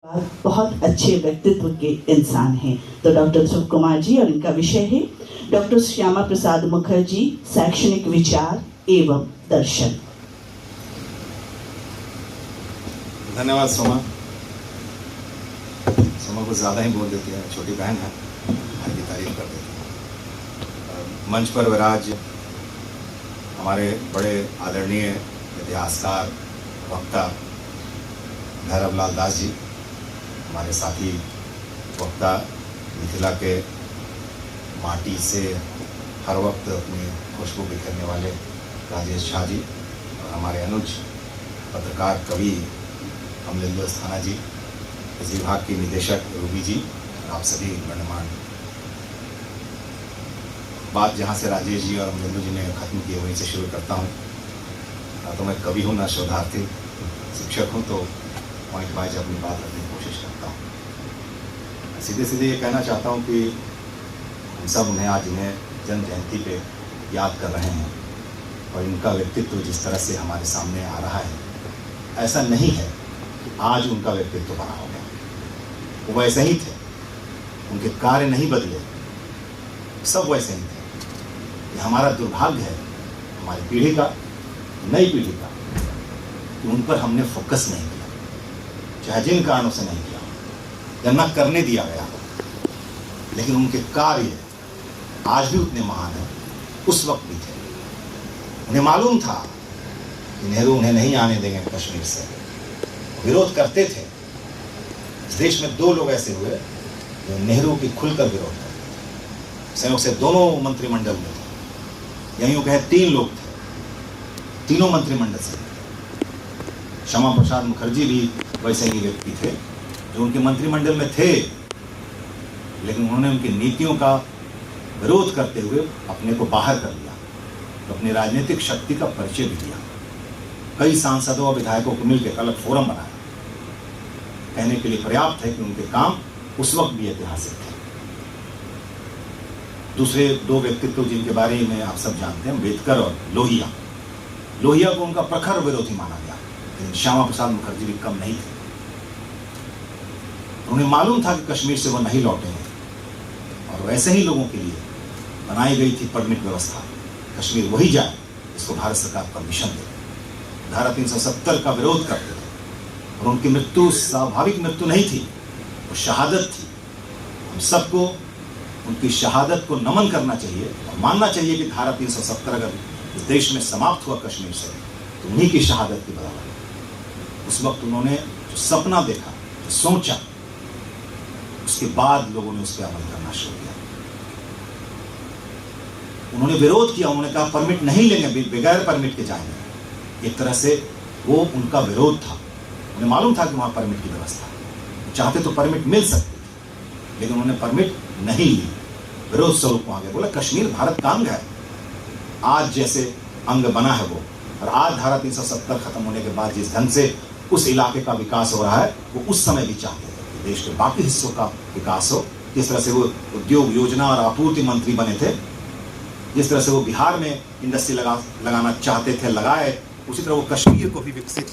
बहुत अच्छे व्यक्तित्व के इंसान हैं। तो डॉक्टर ध्रुव कुमार जी और इनका विषय है डॉक्टर श्यामा प्रसाद मुखर्जी, शैक्षणिक विचार एवं दर्शन। धन्यवाद सोमा। सोमा कुछ ज़्यादा ही बोल देती है, छोटी बहन है, भाई की तारीफ कर देती है। मंच पर विराज हमारे बड़े आदरणीय इतिहासकार वक्ता भैरव लाल दास जी, हमारे साथी वक्ता मिथिला के माटी से हर वक्त अपनी खुशबू बिखेरने वाले राजेश झा जी और हमारे अनुज पत्रकार कवि अमलेंद्र अस्थाना जी, इस विभाग की निदेशक रूबी जी, आप सभी गणमान्य। बात जहाँ से राजेश जी और अमलेंद्र जी ने ख़त्म की वहीं से शुरू करता हूँ। ना तो मैं कवि हूँ, ना शोधार्थी, शिक्षक हूँ, तो पॉइंट वाइज अपनी बात रखने की कोशिश करता हूँ। सीधे सीधे ये कहना चाहता हूँ कि हम सब उन्हें आज इन्हें जन्म जयंती पे याद कर रहे हैं और इनका व्यक्तित्व जिस तरह से हमारे सामने आ रहा है, ऐसा नहीं है कि आज उनका व्यक्तित्व बना हो गया, वो वैसे ही थे, उनके कार्य नहीं बदले, सब वैसे ही थे। ये हमारा दुर्भाग्य है, हमारी पीढ़ी का, नई पीढ़ी का, कि उन पर हमने फोकस नहीं किया, चाहे जिन कारणों से नहीं किया या न करने दिया गया, लेकिन उनके कार्य आज भी उतने महान हैं, उस वक्त भी थे। उन्हें मालूम था कि नेहरू उन्हें नहीं आने देंगे कश्मीर से, विरोध करते थे। इस देश में दो लोग ऐसे हुए जो नेहरू की खुलकर विरोध करते थे। संयोग से दोनों मंत्रिमंडल में थे, यहीं कहे तीन लोग थे, तीनों मंत्रिमंडल से। श्यामा प्रसाद मुखर्जी भी वैसे ही व्यक्ति थे जो उनके मंत्रिमंडल में थे, लेकिन उन्होंने उनकी नीतियों का विरोध करते हुए अपने को बाहर कर लिया, तो अपनी राजनीतिक शक्ति का परिचय भी दिया। कई सांसदों और विधायकों को मिलकर अलग फोरम बनाया। कहने के लिए पर्याप्त है कि उनके काम उस वक्त भी ऐतिहासिक थे। दूसरे दो व्यक्तित्व जिनके बारे में आप सब जानते हैं, अम्बेडकर और लोहिया। लोहिया को उनका प्रखर विरोधी माना गया, लेकिन श्यामा प्रसाद मुखर्जी भी कम नहीं थे। उन्हें मालूम था कि कश्मीर से वो नहीं लौटेंगे, और वैसे ही लोगों के लिए बनाई गई थी परमिट व्यवस्था, कश्मीर वही जाए इसको भारत सरकार परमिशन दे। धारा 370 का विरोध करते थे और उनकी मृत्यु स्वाभाविक मृत्यु नहीं थी, वो शहादत थी। हम सबको उनकी शहादत को नमन करना चाहिए और मानना चाहिए कि धारा 370 अगर इस देश में समाप्त हुआ कश्मीर से, तो उन्हीं की शहादत की बराबर है। उस वक्त उन्होंने जो सपना देखा, जो सोचा, उसके बाद लोगों ने उस पर अमल करना शुरू किया। उन्होंने विरोध किया, उन्होंने कहा परमिट नहीं लेंगे, बगैर परमिट के जाएंगे। एक तरह से वो उनका विरोध था। उन्हें मालूम था कि वहाँ परमिट की व्यवस्था है, चाहते तो परमिट मिल सकती थी, लेकिन उन्होंने परमिट नहीं ली। विरोध स्वरूप वहाँ गए, बोला कश्मीर भारत का अंग है। आज जैसे अंग बना है वो, और आज धारा 370 खत्म होने के बाद जिस ढंग से उस इलाके का विकास हो रहा है, वो उस समय भी चाहते थे देश के बाकी हिस्सों का विकास हो। जिस तरह से वो उद्योग योजना और आपूर्ति मंत्री बने थे, जिस तरह से वो बिहार में इंडस्ट्री लगाना चाहते थे, लगाए, उसी तरह वो कश्मीर को भी विकसित